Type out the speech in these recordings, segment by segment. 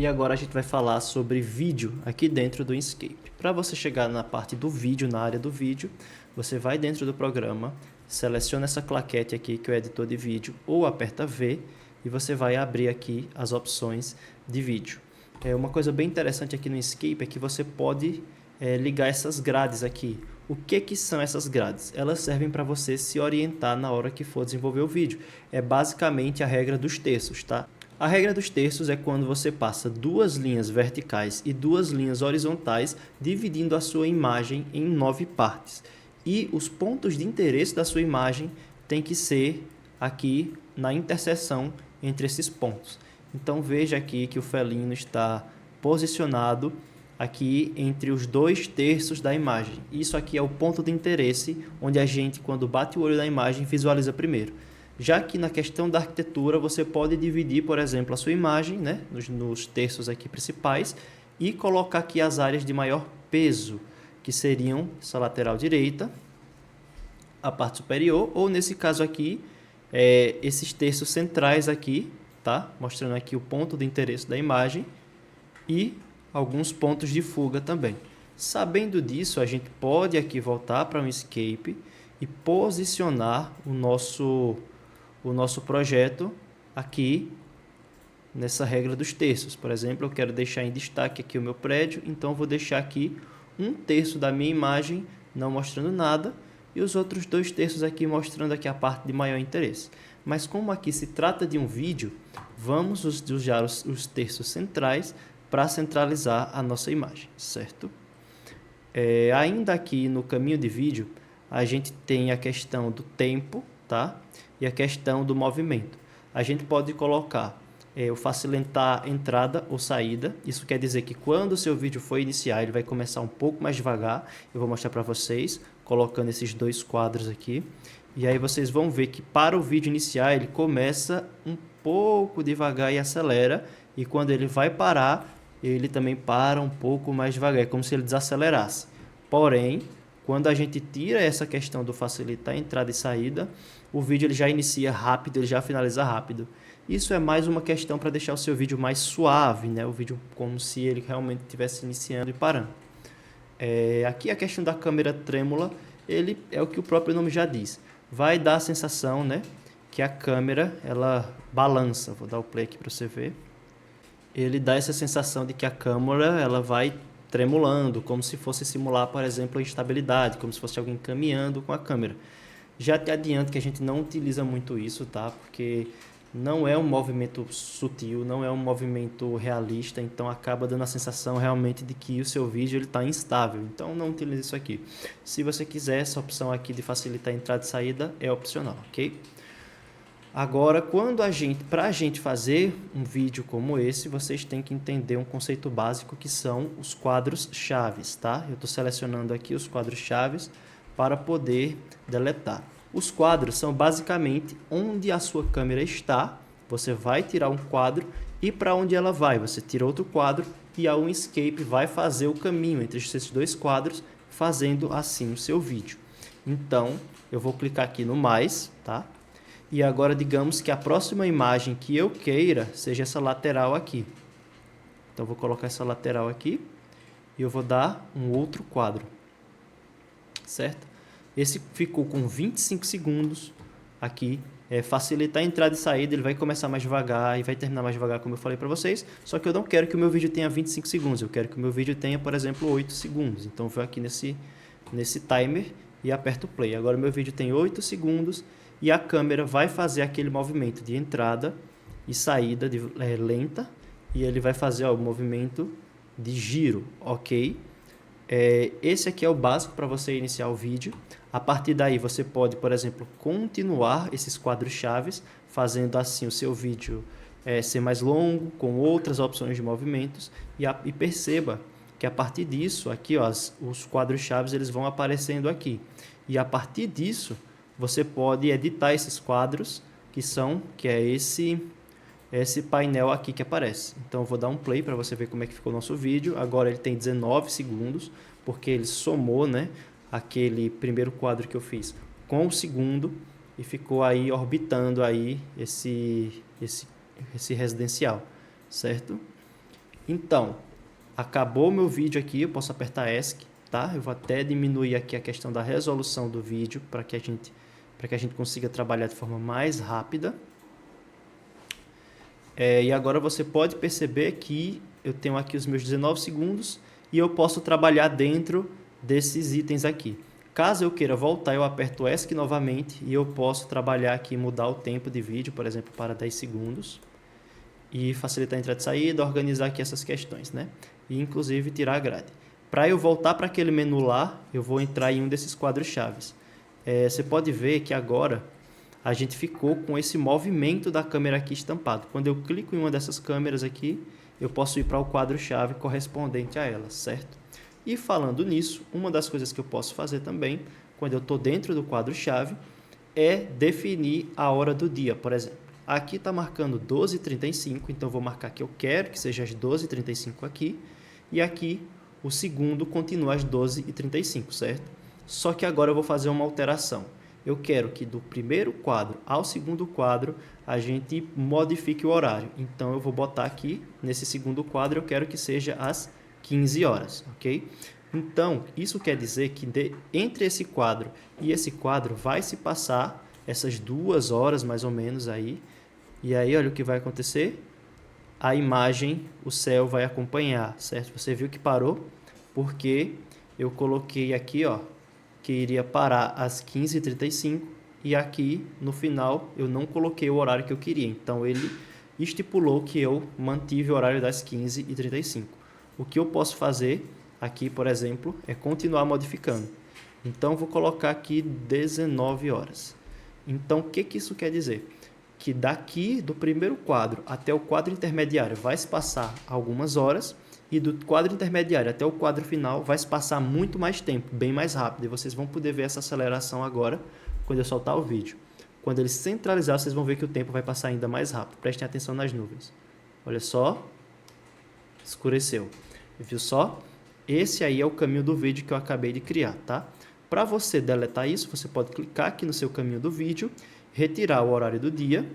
E agora a gente vai falar sobre vídeo aqui dentro do Inkscape. Para você chegar na parte do vídeo, na área do vídeo, você vai dentro do programa, seleciona essa claquete aqui que é o editor de vídeo, ou aperta V e você vai abrir aqui as opções de vídeo. Uma coisa bem interessante aqui no Inkscape é que você pode ligar essas grades aqui. O que são essas grades? Elas servem para você se orientar na hora que for desenvolver o vídeo. É basicamente a regra dos terços, tá? A regra dos terços é quando você passa duas linhas verticais e duas linhas horizontais, dividindo a sua imagem em 9 partes. E os pontos de interesse da sua imagem tem que ser aqui na interseção entre esses pontos. Então veja aqui que o felino está posicionado aqui entre os 2/3 da imagem. Isso aqui é o ponto de interesse, onde a gente, quando bate o olho na imagem, visualiza primeiro. Já que na questão da arquitetura, você pode dividir, por exemplo, a sua imagem, né, nos terços aqui principais e colocar aqui as áreas de maior peso, que seriam essa lateral direita, a parte superior, ou nesse caso aqui, esses terços centrais aqui, tá? Mostrando aqui o ponto de interesse da imagem e alguns pontos de fuga também. Sabendo disso, a gente pode aqui voltar para o Inkscape e posicionar o nosso projeto aqui nessa regra dos terços. Por exemplo, eu quero deixar em destaque aqui o meu prédio, então eu vou deixar aqui 1/3 da minha imagem não mostrando nada e os outros 2/3 aqui mostrando aqui a parte de maior interesse. Mas como aqui se trata de um vídeo, vamos usar os terços centrais para centralizar a nossa imagem, certo? Ainda aqui no caminho de vídeo, a gente tem a questão do tempo, tá? E a questão do movimento. A gente pode colocar o facilitar entrada ou saída. Isso quer dizer que quando o seu vídeo for iniciar, ele vai começar um pouco mais devagar. Eu vou mostrar para vocês, colocando esses dois quadros aqui. E aí vocês vão ver que para o vídeo iniciar, ele começa um pouco devagar e acelera. E quando ele vai parar, ele também para um pouco mais devagar. É como se ele desacelerasse. Porém, quando a gente tira essa questão do facilitar entrada e saída, o vídeo ele já inicia rápido, ele já finaliza rápido. Isso é mais uma questão para deixar o seu vídeo mais suave, né? O vídeo como se ele realmente estivesse iniciando e parando. Aqui a questão da câmera trêmula, ele é o que o próprio nome já diz. Vai dar a sensação, né, que a câmera ela balança. Vou dar o play aqui para você ver. Ele dá essa sensação de que a câmera ela vai tremulando, como se fosse simular, por exemplo, a instabilidade, como se fosse alguém caminhando com a câmera. Já te adianto que a gente não utiliza muito isso, tá? Porque não é um movimento sutil, não é um movimento realista, então acaba dando a sensação realmente de que o seu vídeo está instável. Então não utilize isso aqui. Se você quiser, essa opção aqui de facilitar entrada e saída é opcional, ok? Agora, para a gente fazer um vídeo como esse, vocês têm que entender um conceito básico que são os quadros chaves, tá? Eu estou selecionando aqui os quadros chaves para poder deletar. Os quadros são basicamente onde a sua câmera está, você vai tirar um quadro e para onde ela vai, você tira outro quadro e a Inkscape vai fazer o caminho entre esses dois quadros, fazendo assim o seu vídeo. Então, eu vou clicar aqui no mais, tá? E agora digamos que a próxima imagem que eu queira seja essa lateral aqui. Então, eu vou colocar essa lateral aqui e eu vou dar um outro quadro, certo? Esse ficou com 25 segundos aqui. Facilitar a entrada e saída, ele vai começar mais devagar e vai terminar mais devagar, como eu falei para vocês. Só que eu não quero que o meu vídeo tenha 25 segundos, eu quero que o meu vídeo tenha, por exemplo, 8 segundos. Então, eu vou aqui nesse timer e aperto o play. Agora, o meu vídeo tem 8 segundos e a câmera vai fazer aquele movimento de entrada e saída lenta. E ele vai fazer o movimento de giro, ok? Esse aqui é o básico para você iniciar o vídeo. A partir daí você pode, por exemplo, continuar esses quadros chaves, fazendo assim o seu vídeo ser mais longo, com outras opções de movimentos. E perceba que a partir disso, aqui ó, os quadros chaves eles vão aparecendo aqui. E a partir disso, você pode editar esses quadros, que é esse painel aqui que aparece. Então eu vou dar um play para você ver como é que ficou o nosso vídeo. Agora ele tem 19 segundos, porque ele somou, né, aquele primeiro quadro que eu fiz com o segundo e ficou aí orbitando aí esse residencial, certo? Então, acabou meu vídeo aqui, eu posso apertar ESC, tá? Eu vou até diminuir aqui a questão da resolução do vídeo para que a gente consiga trabalhar de forma mais rápida. E agora você pode perceber que eu tenho aqui os meus 19 segundos e eu posso trabalhar dentro desses itens aqui. Caso eu queira voltar, eu aperto ESC novamente e eu posso trabalhar aqui, mudar o tempo de vídeo, por exemplo, para 10 segundos. E facilitar a entrada e saída, organizar aqui essas questões, né? E inclusive tirar a grade. Para eu voltar para aquele menu lá, eu vou entrar em um desses quadros chaves. Você pode ver que agora a gente ficou com esse movimento da câmera aqui estampado. Quando eu clico em uma dessas câmeras aqui, eu posso ir para o quadro-chave correspondente a ela, certo? E falando nisso, uma das coisas que eu posso fazer também, quando eu estou dentro do quadro-chave, é definir a hora do dia, por exemplo. Aqui está marcando 12h35, então eu vou marcar que eu quero que seja às 12h35 aqui, e aqui o segundo continua às 12h35, certo? Só que agora eu vou fazer uma alteração. Eu quero que do primeiro quadro ao segundo quadro a gente modifique o horário. Então eu vou botar aqui, nesse segundo quadro, eu quero que seja às 15 horas, ok? Então, isso quer dizer que entre esse quadro e esse quadro vai se passar essas 2 horas mais ou menos aí. E aí, olha o que vai acontecer. A imagem, o céu vai acompanhar, certo? Você viu que parou porque eu coloquei aqui, ó, que iria parar às 15h35 e aqui no final eu não coloquei o horário que eu queria. Então, ele estipulou que eu mantive o horário das 15h35. O que eu posso fazer aqui, por exemplo, é continuar modificando. Então, vou colocar aqui 19 horas. Então, o que isso quer dizer? Que daqui do primeiro quadro até o quadro intermediário vai se passar algumas horas e do quadro intermediário até o quadro final vai se passar muito mais tempo, bem mais rápido. E vocês vão poder ver essa aceleração agora quando eu soltar o vídeo. Quando ele centralizar, vocês vão ver que o tempo vai passar ainda mais rápido. Prestem atenção nas nuvens. Olha só, escureceu. Viu só? Esse aí é o caminho do vídeo que eu acabei de criar, tá? Para você deletar isso, você pode clicar aqui no seu caminho do vídeo, retirar o horário do dia,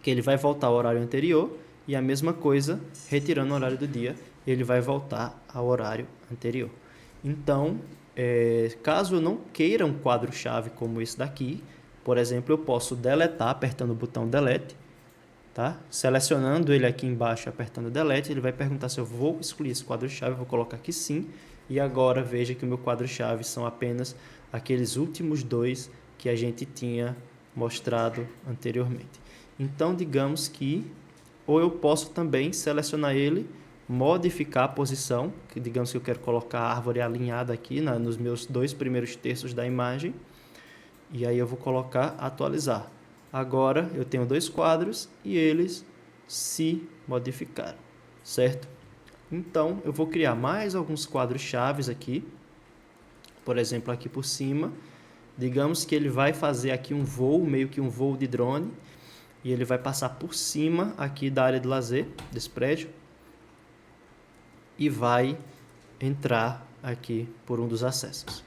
que ele vai voltar ao horário anterior, e a mesma coisa, retirando o horário do dia, ele vai voltar ao horário anterior. Então, caso eu não queira um quadro-chave como esse daqui, por exemplo, eu posso deletar apertando o botão Delete, tá? Selecionando ele aqui embaixo, apertando Delete, ele vai perguntar se eu vou excluir esse quadro-chave, eu vou colocar aqui sim, e agora veja que o meu quadro-chave são apenas aqueles últimos 2 que a gente tinha mostrado anteriormente. Então, digamos que, ou eu posso também selecionar ele, modificar a posição, que digamos que eu quero colocar a árvore alinhada aqui nos meus 2 primeiros terços da imagem, e aí eu vou colocar atualizar. Agora eu tenho 2 quadros e eles se modificaram, certo? Então eu vou criar mais alguns quadros chaves aqui, por exemplo aqui por cima. Digamos que ele vai fazer aqui um voo, meio que um voo de drone, e ele vai passar por cima aqui da área de lazer desse prédio e vai entrar aqui por um dos acessos,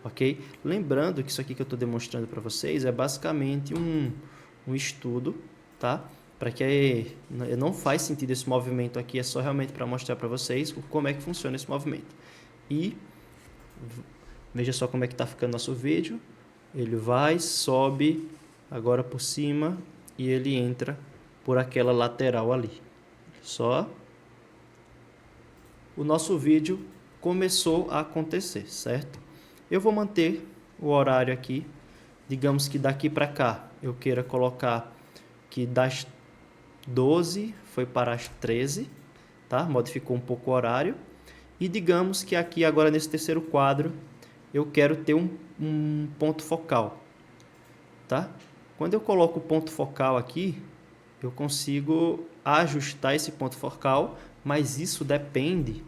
ok? Lembrando que isso aqui que eu estou demonstrando para vocês é basicamente um estudo, tá? Para que não faz sentido esse movimento aqui, é só realmente para mostrar para vocês como é que funciona esse movimento. E veja só como é que está ficando nosso vídeo. Ele vai, sobe agora por cima e ele entra por aquela lateral ali. Só o nosso vídeo começou a acontecer, certo? Eu vou manter o horário aqui. Digamos que daqui para cá eu queira colocar que das 12 foi para as 13, tá? Modificou um pouco o horário. E digamos que aqui agora nesse terceiro quadro eu quero ter um ponto focal, tá? Quando eu coloco o ponto focal aqui, eu consigo ajustar esse ponto focal, mas isso depende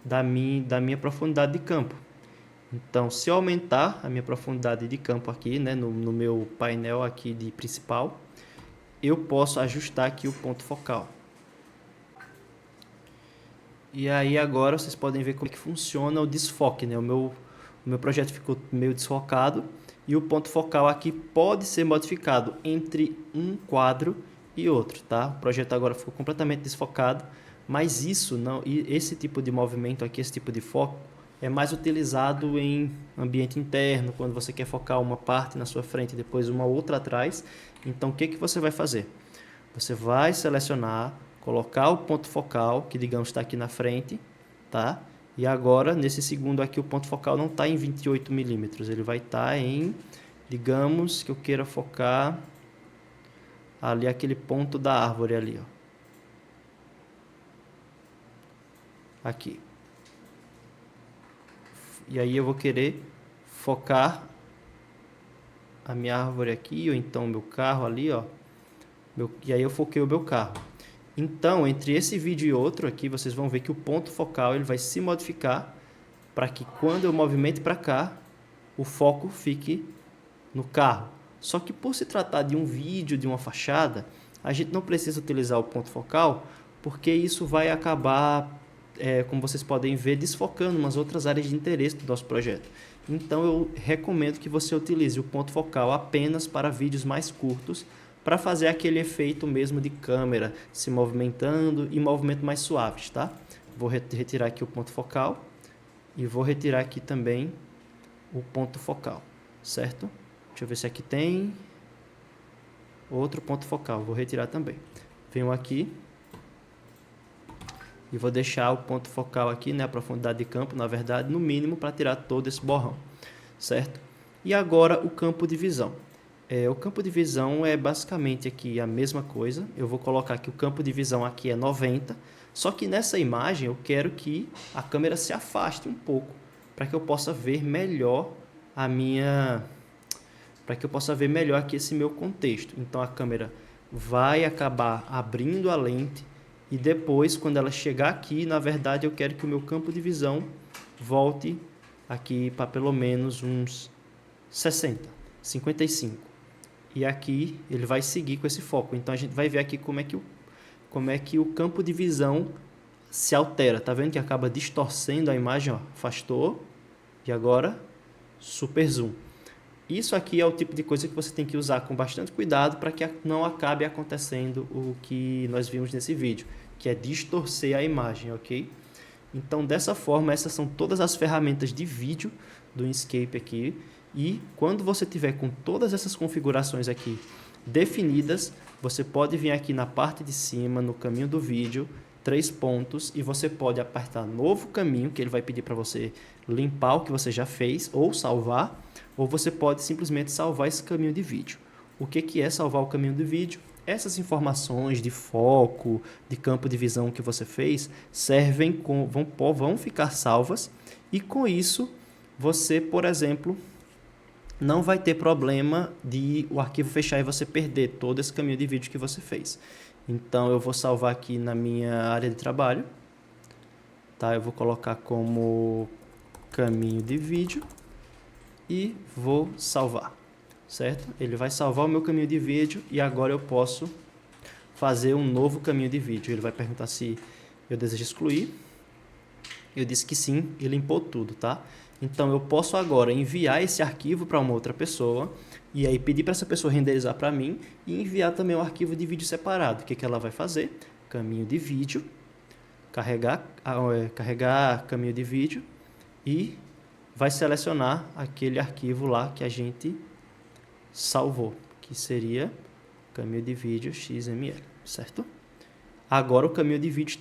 da minha profundidade de campo. Então, se eu aumentar a minha profundidade de campo aqui, né, no meu painel aqui de principal, eu posso ajustar aqui o ponto focal. E aí agora vocês podem ver como é que funciona o desfoque, né? O meu projeto ficou meio desfocado e o ponto focal aqui pode ser modificado entre um quadro e outro, tá? O projeto agora ficou completamente desfocado, Mas isso não, e esse tipo de movimento aqui, esse tipo de foco, é mais utilizado em ambiente interno, quando você quer focar uma parte na sua frente e depois uma outra atrás. Então, o que que você vai fazer? Você vai selecionar, colocar o ponto focal, que digamos está aqui na frente, tá? E agora, nesse segundo aqui, o ponto focal não está em 28 milímetros, ele vai estar em, digamos que eu queira focar ali aquele ponto da árvore ali, ó. Aqui. E aí eu vou querer focar a minha árvore aqui, ou então o meu carro ali, ó. E aí eu foquei o meu carro. Então, entre esse vídeo e outro aqui, vocês vão ver que o ponto focal ele vai se modificar para que quando eu movimente para cá, o foco fique no carro. Só que por se tratar de um vídeo, de uma fachada, a gente não precisa utilizar o ponto focal, porque isso vai acabar, como vocês podem ver, desfocando umas outras áreas de interesse do nosso projeto. Então eu recomendo que você utilize o ponto focal apenas para vídeos mais curtos, para fazer aquele efeito mesmo de câmera se movimentando e movimento mais suaves, tá? Vou retirar aqui o ponto focal e vou retirar aqui também o ponto focal, certo? Deixa eu ver se aqui tem outro ponto focal, vou retirar também. Venho aqui e vou deixar o ponto focal aqui, né, a profundidade de campo, na verdade, no mínimo para tirar todo esse borrão, certo? E agora o campo de visão. O campo de visão é basicamente aqui a mesma coisa. Eu vou colocar que o campo de visão aqui é 90, só que nessa imagem eu quero que a câmera se afaste um pouco, para que eu possa ver melhor para que eu possa ver melhor aqui esse meu contexto. Então a câmera vai acabar abrindo a lente e depois, quando ela chegar aqui, na verdade eu quero que o meu campo de visão volte aqui para pelo menos uns 60, 55. E aqui ele vai seguir com esse foco. Então a gente vai ver aqui como é que o campo de visão se altera. Tá vendo que acaba distorcendo a imagem, ó, afastou e agora super zoom. Isso aqui é o tipo de coisa que você tem que usar com bastante cuidado para que não acabe acontecendo o que nós vimos nesse vídeo, que é distorcer a imagem, ok? Então, dessa forma, essas são todas as ferramentas de vídeo do Inkscape aqui. E quando você tiver com todas essas configurações aqui definidas, você pode vir aqui na parte de cima, no caminho do vídeo, 3 pontos, e você pode apertar novo caminho, que ele vai pedir para você limpar o que você já fez, ou salvar, ou você pode simplesmente salvar esse caminho de vídeo. O que é salvar o caminho de vídeo? Essas informações de foco, de campo de visão que você fez, vão ficar salvas, e com isso, você, por exemplo, não vai ter problema de o arquivo fechar e você perder todo esse caminho de vídeo que você fez. Então, eu vou salvar aqui na minha área de trabalho, tá? Eu vou colocar como caminho de vídeo e vou salvar, certo? Ele vai salvar o meu caminho de vídeo e agora eu posso fazer um novo caminho de vídeo. Ele vai perguntar se eu desejo excluir. Eu disse que sim e limpou tudo, tá? Então, eu posso agora enviar esse arquivo para uma outra pessoa e aí pedir para essa pessoa renderizar para mim e enviar também um arquivo de vídeo separado. O que ela vai fazer? Caminho de vídeo, carregar caminho de vídeo e vai selecionar aquele arquivo lá que a gente salvou, que seria caminho de vídeo XML, certo? Agora o caminho de vídeo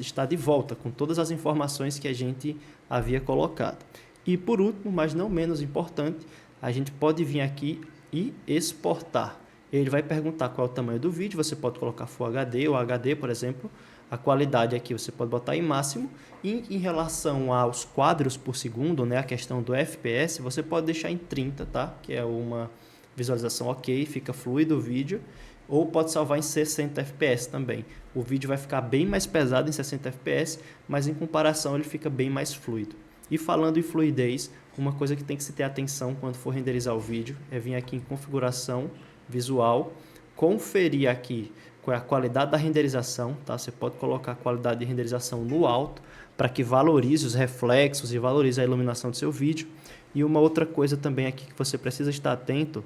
está de volta com todas as informações que a gente havia colocado. E por último, mas não menos importante, a gente pode vir aqui e exportar. Ele vai perguntar qual é o tamanho do vídeo, você pode colocar Full HD ou HD, por exemplo. A qualidade aqui você pode botar em máximo. E em relação aos quadros por segundo, né, a questão do FPS, você pode deixar em 30, tá? Que é uma visualização ok, fica fluido o vídeo. Ou pode salvar em 60 FPS também. O vídeo vai ficar bem mais pesado em 60 FPS, mas em comparação ele fica bem mais fluido. E falando em fluidez, uma coisa que tem que se ter atenção quando for renderizar o vídeo é vir aqui em configuração visual, conferir aqui qual é a qualidade da renderização, tá? Você pode colocar a qualidade de renderização no alto para que valorize os reflexos e valorize a iluminação do seu vídeo. E uma outra coisa também aqui que você precisa estar atento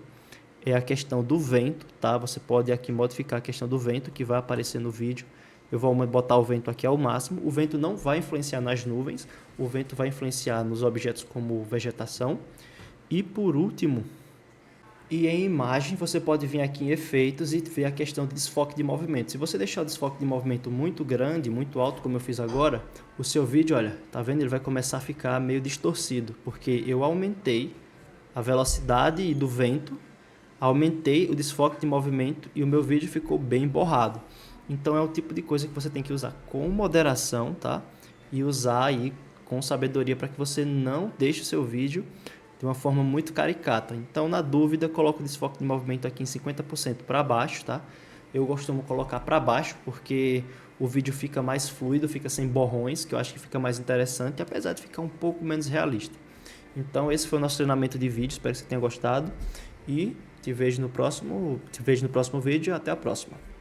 é a questão do vento, tá? Você pode aqui modificar a questão do vento que vai aparecer no vídeo Eu vou botar o vento aqui ao máximo. O vento não vai influenciar nas nuvens, o vento vai influenciar nos objetos como vegetação. E por último, e em imagem, você pode vir aqui em efeitos e ver a questão de desfoque de movimento. Se você deixar o desfoque de movimento muito grande, muito alto, como eu fiz agora, o seu vídeo, olha, tá vendo? Ele vai começar a ficar meio distorcido, porque eu aumentei a velocidade do vento, aumentei o desfoque de movimento e o meu vídeo ficou bem borrado. Então é o tipo de coisa que você tem que usar com moderação, tá? E usar aí com sabedoria para que você não deixe o seu vídeo de uma forma muito caricata. Então, na dúvida, coloco o desfoque de movimento aqui em 50% para baixo, tá? Eu costumo colocar para baixo porque o vídeo fica mais fluido, fica sem borrões, que eu acho que fica mais interessante, apesar de ficar um pouco menos realista. Então, esse foi o nosso treinamento de vídeo, espero que você tenha gostado e te vejo no próximo vídeo. Até a próxima.